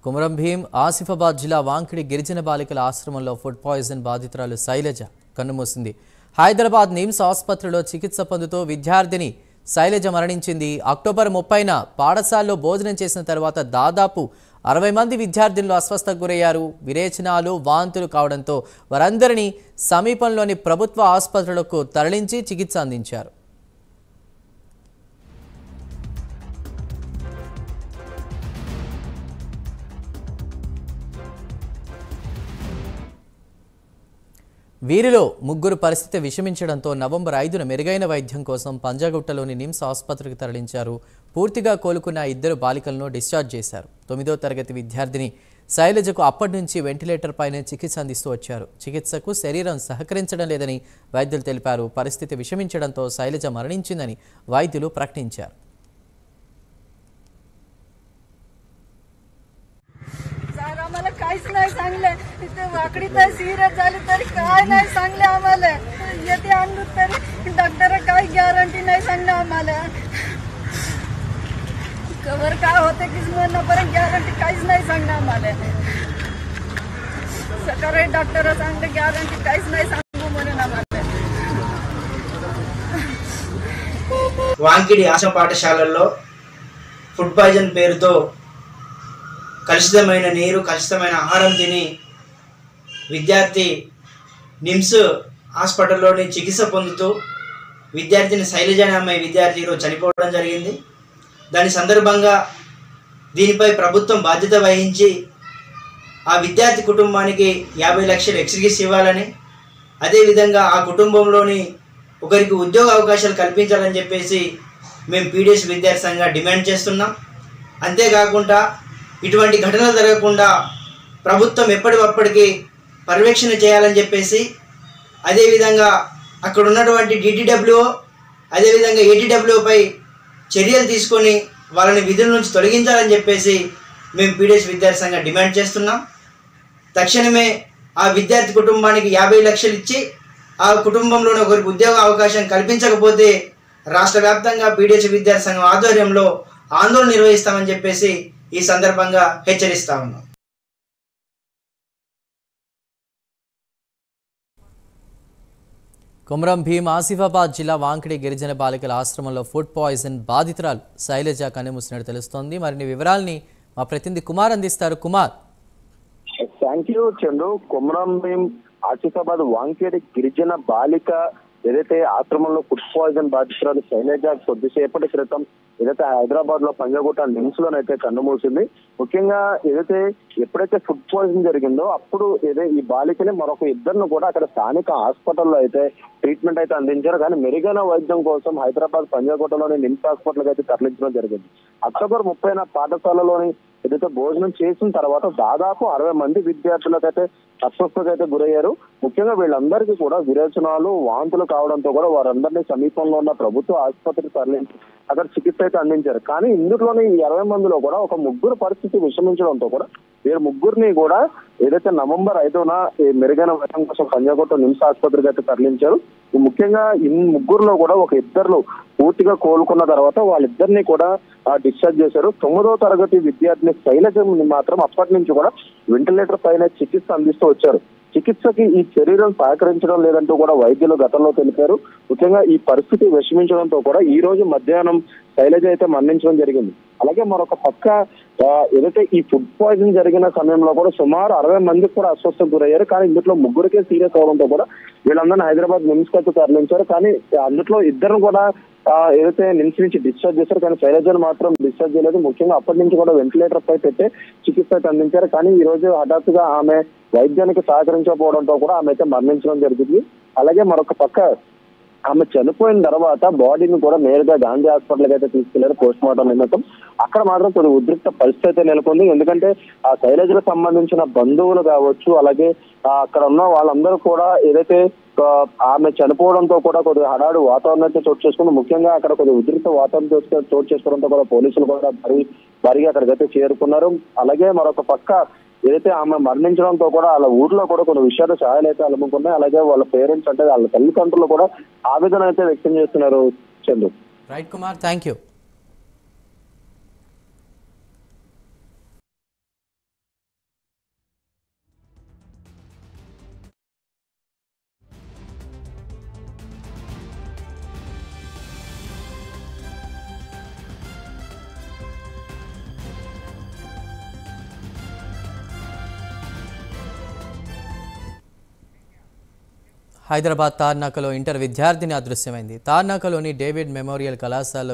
కుమరం భీం ఆసిఫాబాద్ జిల్లా వాంకిడి గిరిజన బాలికల ఆశ్రమంలో ఫుడ్ పాయిజన్ బాధితురాలు శైలజ కన్నుమూసింది. హైదరాబాద్ నిమ్స్ ఆసుపత్రిలో చికిత్స పొందుతూ విద్యార్థిని శైలజ మరణించింది. అక్టోబర్ 30న పాఠశాలలో భోజనం చేసిన తర్వాత దాదాపు 60 మంది విద్యార్థులు అస్వస్థతకు గురయ్యారు. విరేచనాలు, వాంతులు కావడంతో వారందరినీ సమీపంలోని ప్రభుత్వ ఆసుపత్రులకు తరలించి చికిత్స అందించారు. వీరిలో ముగ్గురు పరిస్థితి విషమించడంతో నవంబర్ 5న మెరుగైన వైద్యం కోసం పంజాగుట్టలోని నిమ్స్ ఆసుపత్రికి తరలించారు. పూర్తిగా కోలుకున్న 2 బాలికలను డిశ్చార్జ్ చేశారు. 9వ తరగతి విద్యార్థిని శైలజకు అప్పటి నుంచి వెంటిలేటర్ పైనే చికిత్స అందిస్తూ వచ్చారు. చికిత్సకు శరీరం సహకరించడం లేదని వైద్యులు తెలిపారు. పరిస్థితి విషమించడంతో శైలజ మరణించిందని వైద్యులు ప్రకటించారు. आम्हाला काहीच नाही सांगले इथे वाकडी तर सिरियस झाली तरी काय नाही सांगले आम्हाला येते आणू तरी डॉक्टर काही गॅरंटी नाही सांगले आम्हाला कवर काय होते की महिनापर्यंत गॅरंटी काहीच नाही सांगले आम्हाला सकाळी डॉक्टर सांगले गॅरंटी काहीच नाही सांगू म्हणून आम्हाला వాంకిడి ఆశ్రమ పాఠశాలల్లో ఫుడ్ పాయిజన్ పేరుతో కలుషితమైన నీరు, కలుషితమైన ఆహారం తిని విద్యార్థి నిమ్స్ హాస్పిటల్లోని చికిత్స పొందుతూ విద్యార్థిని శైలజ అనే అమ్మాయి విద్యార్థి ఈరోజు చనిపోవడం జరిగింది. దాని సందర్భంగా దీనిపై ప్రభుత్వం బాధ్యత వహించి ఆ విద్యార్థి కుటుంబానికి 50 లక్షలు ఎక్స్గ్రేస్ ఇవ్వాలని, అదేవిధంగా ఆ కుటుంబంలోని ఒకరికి ఉద్యోగ అవకాశాలు కల్పించాలని చెప్పేసి మేము పీడిఎస్ విద్యార్థి సంఘంగా డిమాండ్ చేస్తున్నాం. అంతేకాకుండా ఇటువంటి ఘటనలు జరగకుండా ప్రభుత్వం ఎప్పటికప్పటికి పర్యవేక్షణ చేయాలని చెప్పేసి, అదేవిధంగా అక్కడ ఉన్నటువంటి డిటిడబ్ల్యూఓ అదేవిధంగా ఏటీడబ్ల్యూపై చర్యలు తీసుకొని వాళ్ళని విధుల నుంచి తొలగించాలని చెప్పేసి మేము పీడిఎస్ విద్యార్థి సంఘంగా డిమాండ్ చేస్తున్నాం. తక్షణమే ఆ విద్యార్థి కుటుంబానికి 50 లక్షలు ఇచ్చి ఆ కుటుంబంలోని ఒకరికి ఉద్యోగ అవకాశం కల్పించకపోతే రాష్ట్ర వ్యాప్తంగా పీడిఎస్ విద్యార్థి సంఘం ఆధ్వర్యంలో ఆందోళన నిర్వహిస్తామని చెప్పేసి ఈ సందర్భంగా హెచ్చరిస్తా ఉన్నాం. కుమరం భీం ఆసిఫాబాద్ జిల్లా వాంకిడి గిరిజన బాలికల ఆశ్రమంలో ఫుడ్ పాయిజన్ బాధితురాలు శైలజ కన్నుమూసినట్టు తెలుస్తోంది. మరిన్ని వివరాలని మా ప్రతినిధి కుమార్ అందిస్తారు. కుమార్. Thank you Chandu. కుమరం భీం ఆసిఫాబాద్ వాంకిడి గిరిజన బాలిక ఏదైతే ఆశ్రమంలో ఫుడ్ పాయిజన్ బాధితురాలు శైలజ కొద్దిసేపటి క్రితం ఏదైతే హైదరాబాద్ లో పంజాగుట్ట నిమ్స్ లోనైతే కన్నుమూసింది. ముఖ్యంగా ఏదైతే ఎప్పుడైతే ఫుడ్ పాయిజన్ జరిగిందో అప్పుడు ఈ బాలికని మరొక 2 కూడా అక్కడ స్థానిక హాస్పిటల్లో అయితే ట్రీట్మెంట్ అయితే అందించారు. కానీ మెరుగైన వైద్యం కోసం హైదరాబాద్ పంజాగుట్టలోని నిమ్స్ హాస్పిటల్ అయితే తరలించడం జరిగింది. అక్టోబర్ 30న పాఠశాలలోని ఏదైతే భోజనం చేసిన తర్వాత దాదాపు 60 మంది విద్యార్థులకైతే అస్వస్థతకు అయితే గురయ్యారు. ముఖ్యంగా వీళ్ళందరికీ కూడా విరేచనాలు, వాంతులు కావడంతో కూడా వారందరినీ సమీపంలో ఉన్న ప్రభుత్వ ఆసుపత్రికి తరలించి అక్కడ చికిత్స అయితే అందించారు. కానీ ఇందులోని 20 మందిలో కూడా ఒక 3 పరిస్థితి విషమించడంతో కూడా వీరు 3 కూడా ఏదైతే నవంబర్ 5న మెరుగైన వైద్యం కోసం పంజాగుట్ట నిమ్స్ ఆసుపత్రికి అయితే తరలించారు. ముఖ్యంగా ఈ 3లో కూడా ఒక 2 పూర్తిగా కోలుకున్న తర్వాత వాళ్ళిద్దరినీ కూడా డిశ్చార్జ్ చేశారు. 9వ తరగతి విద్యార్థిని శైలజని మాత్రం అప్పటి నుంచి కూడా వెంటిలేటర్ పైన చికిత్స అందిస్తూ వచ్చారు. చికిత్సకి ఈ శరీరం సహకరించడం లేదంటూ కూడా వైద్యులు గతంలో తెలిపారు. ముఖ్యంగా ఈ పరిస్థితి విషమించడంతో కూడా ఈ రోజు మధ్యాహ్నం శైలజ అయితే మరణించడం జరిగింది. అలాగే మరొక పక్క ఏదైతే ఈ ఫుడ్ పాయిజన్ జరిగిన సమయంలో కూడా సుమారు 60 మందికి కూడా అస్వస్థతకు గురయ్యారు. కానీ ఇందులో 3కే సీరియస్ అవడంతో కూడా వీళ్ళందరినీ హైదరాబాద్ నిమ్స్ కి అయితే తరలించారు. కానీ అందులో 2 కూడా ఏదైతే నిమ్స్ నుంచి డిశ్చార్జ్ చేశారు. కానీ శైలజను మాత్రం డిశ్చార్జ్ చేయలేదు. ముఖ్యంగా అప్పటి నుంచి కూడా వెంటిలేటర్ పై పెట్టే చికిత్స అయితే అందించారు. కానీ ఈ రోజు హఠాత్తుగా ఆమె వైద్యానికి సహకరించకపోవడంతో కూడా ఆమె అయితే మరణించడం జరిగింది. అలాగే మరొక పక్క ఆమె చనిపోయిన తర్వాత బాడీని కూడా నేరుగా గాంధీ హాస్పిటల్కి అయితే తీసుకెళ్లారు పోస్ట్ మార్టం నిమిత్తం. అక్కడ మాత్రం కొద్ది ఉద్రిక్త పరిస్థితి అయితే నెలకొంది. ఎందుకంటే ఆ శైలజకు సంబంధించిన బంధువులు కావచ్చు, అలాగే అక్కడ ఉన్న వాళ్ళందరూ కూడా ఏదైతే ఆమె చనిపోవడంతో కూడా కొద్దిగా హడాడు వాతావరణం అయితే చోటు చేసుకుంది. ముఖ్యంగా అక్కడ కొద్దిగా ఉద్రిక్త వాతావరణం చోటు చేసుకోవడంతో కూడా పోలీసులు కూడా భారీగా అక్కడికైతే చేరుకున్నారు. అలాగే మరొక పక్క ఏదైతే ఆమె మరణించడంతో కూడా వాళ్ళ ఊర్లో కూడా కొన్ని విషయాలు సహాయాలు అయితే అలుముకున్నాయి. అలాగే వాళ్ళ పేరెంట్స్ అంటే వాళ్ళ తల్లిదండ్రులు కూడా ఆవేదన అయితే వ్యక్తం చేస్తున్నారు. Chandu. Right Kumar, thank you. Hyderabad తార్నాకలో ఇంటర్ విద్యార్థిని అదృశ్యమైంది. తార్నాకలోని డేవిడ్ మెమోరియల్ కళాశాలలో